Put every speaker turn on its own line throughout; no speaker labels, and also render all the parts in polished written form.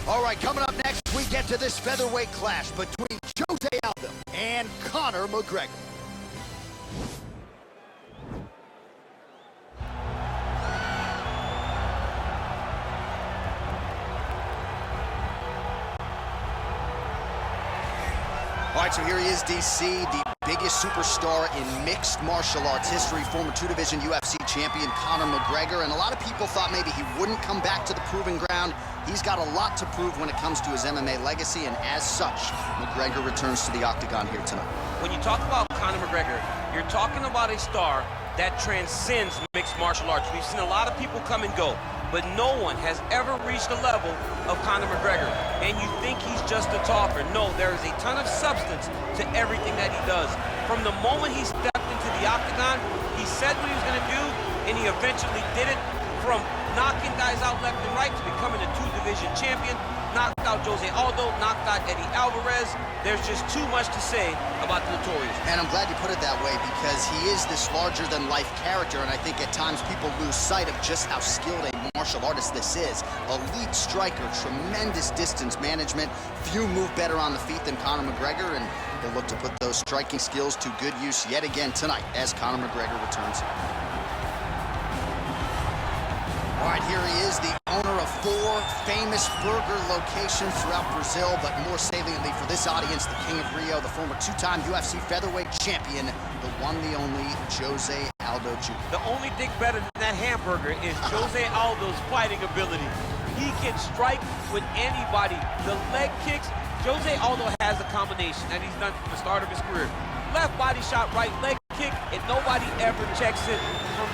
All right, coming up next, we get to this featherweight clash between Jose Aldo and Conor McGregor. All right, so here he is, DC, the biggest superstar in mixed martial arts history, former two-division UFC champion Conor McGregor, and a lot of people thought maybe he wouldn't come back to the proving ground. He's got a lot to prove when it comes to his MMA legacy, and as such, McGregor returns to the octagon here tonight.
When you talk about Conor McGregor, you're talking about a star that transcends mixed martial arts. We've seen a lot of people come and go, but no one has ever reached the level of Conor McGregor. And you think he's just a talker. No, there is a ton of substance to everything that he does. From the moment he stepped into the octagon, he said what he was going to do, and he eventually did it. From knocking guys out left and right to becoming a two-division champion, knocked out Jose Aldo, knocked out Eddie Alvarez. There's just too much to say about the Notorious.
And I'm glad you put it that way, because he is this larger-than-life character, and I think at times people lose sight of just how skilled a martial artist this is. Elite striker, tremendous distance management. Few move better on the feet than Conor McGregor, and he'll look to put those striking skills to good use yet again tonight as Conor McGregor returns. All right, here he is, the owner of 4 famous burger locations throughout Brazil, but more saliently for this audience, the King of Rio, the former 2-time UFC featherweight champion, the one, the only, Jose Aldo Jr.
The only thing better than that hamburger is Jose Aldo's fighting ability. He can strike with anybody. The leg kicks, Jose Aldo has a combination that he's done from the start of his career. Left body shot, right leg kick, and nobody ever checks it. From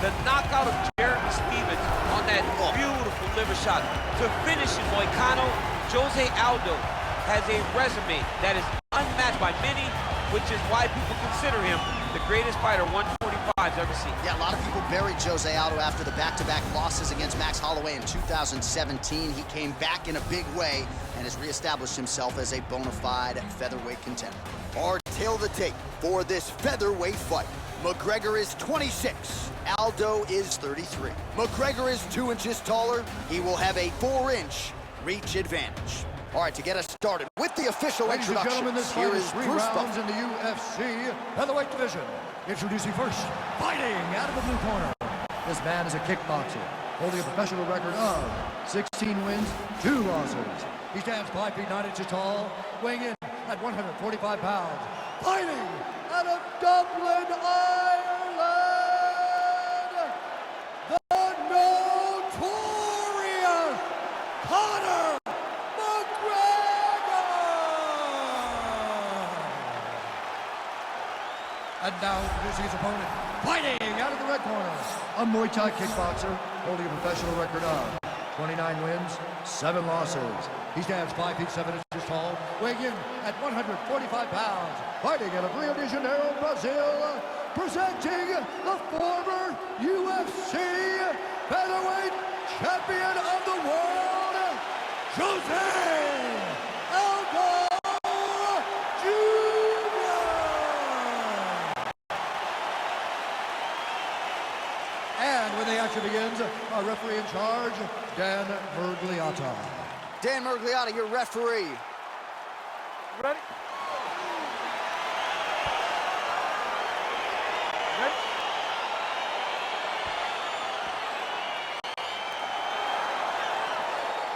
the knockout of Jeremy Stevens on that beautiful liver shot to finish in Moicano, Jose Aldo has a resume that is unmatched by many, which is why people consider him the greatest fighter 145's ever seen.
Yeah, a lot of people buried Jose Aldo after the back-to-back losses against Max Holloway in 2017. He came back in a big way and has reestablished himself as a bona fide featherweight contender. Our tail of the tape for this featherweight fight. McGregor is 26, Aldo is 33. McGregor is 2 inches taller. He will have a 4-inch reach advantage. All right, to get us started with the official introductions,
gentlemen, this
here
fight
is
3
Bruce
rounds in the UFC featherweight division. Introducing first, fighting out of the blue corner. This man is a kickboxer, holding a professional record of 16 wins, 2 losses. He stands 5 feet 9 inches tall, weighing in at 145 pounds. Fighting out of Dublin, Ireland, the Notorious Conor McGregor! And now introducing his opponent, fighting out of the red corner, a Muay Thai kickboxer holding a professional record of 29 wins, 7 losses. He stands 5 feet 7 inches tall, weighing in at 145 pounds. Fighting out of Rio de Janeiro, Brazil, presenting the former UFC featherweight champion of the world, Jose Aldo Jr. And when the action begins, our referee in charge, Dan Mergliata.
Dan Mergliata, your referee.
Ready?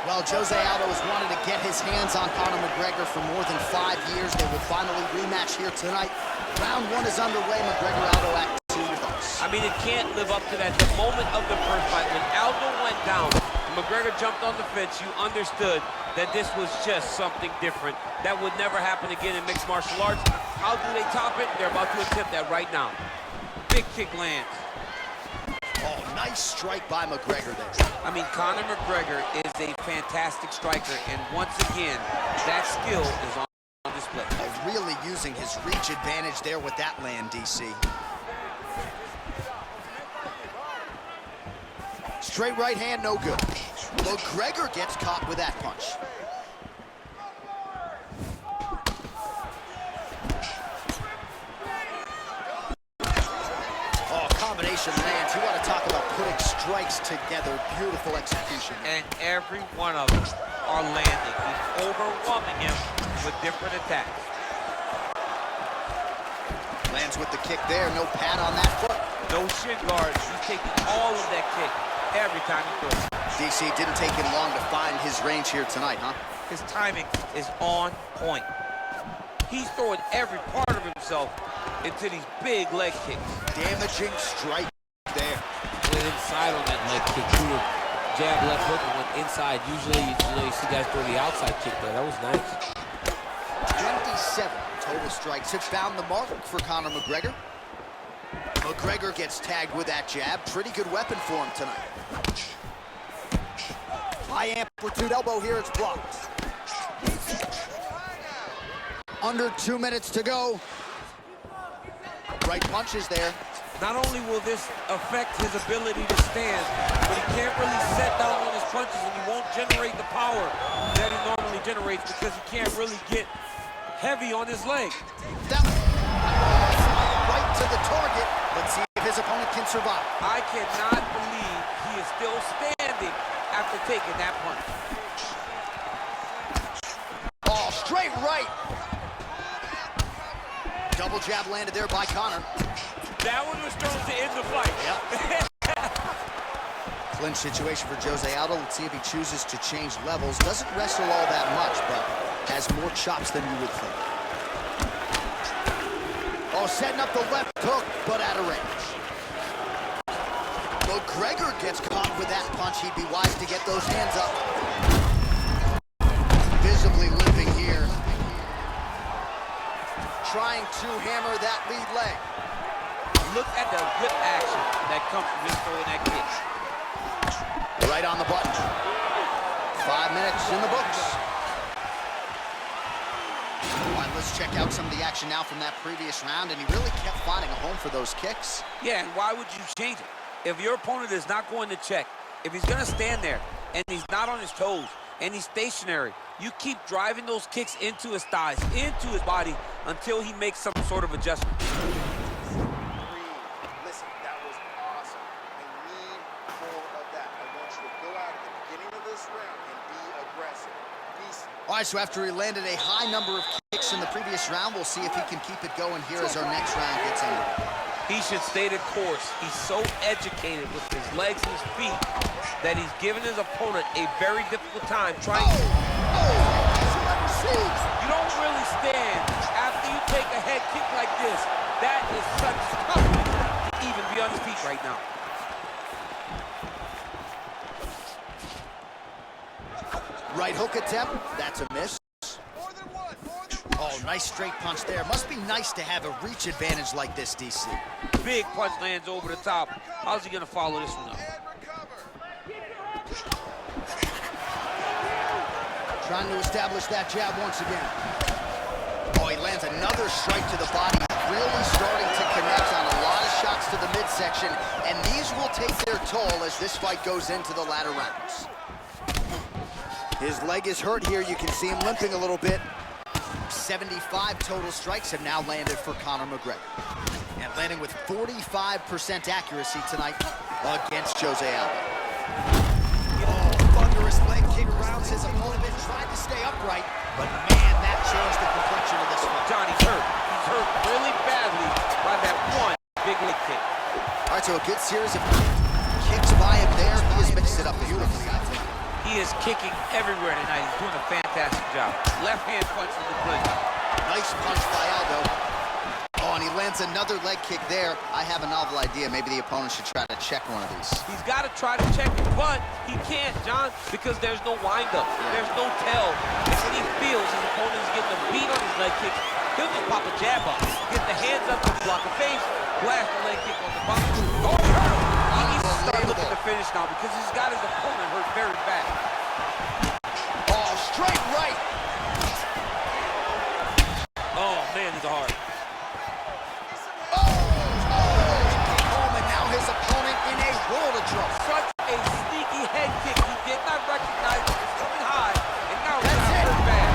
Well, Jose Aldo has wanted to get his hands on Conor McGregor for more than 5 years. They will finally rematch here tonight. Round 1 is underway. McGregor, Aldo at 2 with us.
I mean, it can't live up to that. The moment of the first fight, when Aldo went down, McGregor jumped on the fence, you understood that this was just something different. That would never happen again in mixed martial arts. How do they top it? They're about to attempt that right now. Big kick lands.
Oh, nice strike by McGregor there.
I mean, Conor McGregor is a fantastic striker, and once again, that skill is on display.
Really using his reach advantage there with that land, DC. Straight right hand, no good. McGregor gets caught with that punch. Oh, combination lands. You want to talk about putting strikes together. Beautiful execution.
And every one of them are landing. He's overwhelming him with different attacks.
Lands with the kick there. No pad on that foot.
No shin guards. He's taking all of that kick every time he throws it.
DC didn't take him long to find his range here tonight, huh?
His timing is on point. He's throwing every part of himself into these big leg kicks. Damaging strike there.
Went inside on that leg kick. Threw a jab, left hook, and went inside. Usually, you see guys throw the outside kick there. That was nice.
27 total strikes have found the mark for Conor McGregor. McGregor gets tagged with that jab. Pretty good weapon for him tonight. High amplitude elbow here, it's blocked. Under 2 minutes to go. Right punches there.
Not only will this affect his ability to stand, but he can't really set down on his punches and he won't generate the power that he normally generates because he can't really get heavy on his leg.
That right to the target. Let's see if his opponent can survive.
I cannot believe he is still standing after taking that punch.
Oh, straight right. Double jab landed there by Conor.
That one was thrown to end the fight.
Yep. Clinch situation for Jose Aldo. Let's see if he chooses to change levels. Doesn't wrestle all that much, but has more chops than you would think. Oh, setting up the left hook, but out of range. McGregor gets caught with that punch. He'd be wise to get those hands up. Visibly limping here. Trying to hammer that lead leg.
Look at the whip action that comes from him throwing that kick.
Right on the button. 5 minutes in the books. All right, let's check out some of the action now from that previous round, and he really kept finding a home for those kicks.
Yeah, and why would you change it? If your opponent is not going to check, if he's going to stand there and he's not on his toes and he's stationary, you keep driving those kicks into his thighs, into his body, until he makes some sort of adjustment.
Listen, that was awesome. I need more of that. I want you to go out at the beginning of this round and be aggressive.
All right, so after he landed a high number of kicks in the previous round, we'll see if he can keep it going here as our next round gets underway.
He should stay the course. He's so educated with his legs and his feet that he's given his opponent a very difficult time trying to... You don't really stand after you take a head kick like this. That is such toughness to even be on his feet right now.
Right hook attempt, that's a miss. Oh, nice straight punch there. Must be nice to have a reach advantage like this, DC.
Big punch lands over the top. How's he gonna follow this one up?
Trying to establish that jab once again. Oh, he lands another strike to the body. Really starting to connect on a lot of shots to the midsection, and these will take their toll as this fight goes into the latter rounds. His leg is hurt here. You can see him limping a little bit. 75 total strikes have now landed for Conor McGregor. And landing with 45% accuracy tonight against Jose Aldo. Oh, thunderous leg kick rounds his opponent. Tried to stay upright, but man, that changed the complexion of this fight.
Johnny's hurt. He's hurt really badly by that one big leg kick.
All right, so a good series of kicks by him there. He has mixed it up beautifully, I think.
He is kicking everywhere tonight. He's doing a fantastic job. Left hand punch in the clinch.
Nice punch by Aldo. Oh, and he lands another leg kick there. I have a novel idea. Maybe the opponent should try to check one of these.
He's got to try to check it, but he can't, John, because there's no windup. There's no tell. And when he feels his opponent is getting a beat on his leg kick, he'll just pop a jab up, get the hands up and block a face, blast the leg kick on the bottom. Oh, hurt him! He needs to start looking to finish now because he's got his opponent hurt very bad.
Oh, straight right.
Oh, man, he's hard.
And now his opponent in a world of trouble.
Such a sneaky head kick. He did not recognize it was coming high, and now
That's
it's
it.
hurt bad.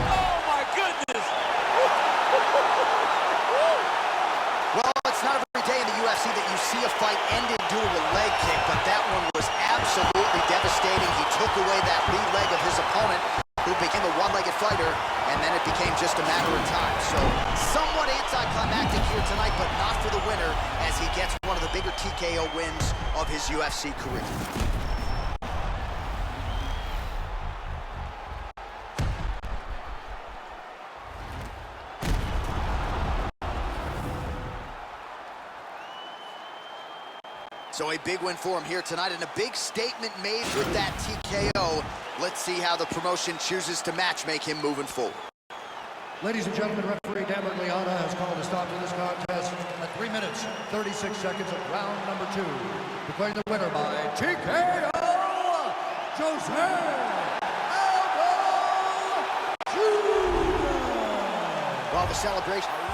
Oh, my goodness.
Well, it's not every day in the UFC that you see a fight ended due to a one-legged fighter, and then it became just a matter of time. So somewhat anticlimactic here tonight, but not for the winner, as he gets one of the bigger TKO wins of his UFC career. So a big win for him here tonight, and a big statement made with that TKO. Let's see how the promotion chooses to matchmake him moving forward.
Ladies and gentlemen, referee Dan Bergliana has called a stop to this contest at 3 minutes, 36 seconds of round number 2. Declaring the winner by TKO, Jose Aldo Jr.
Well, the celebration...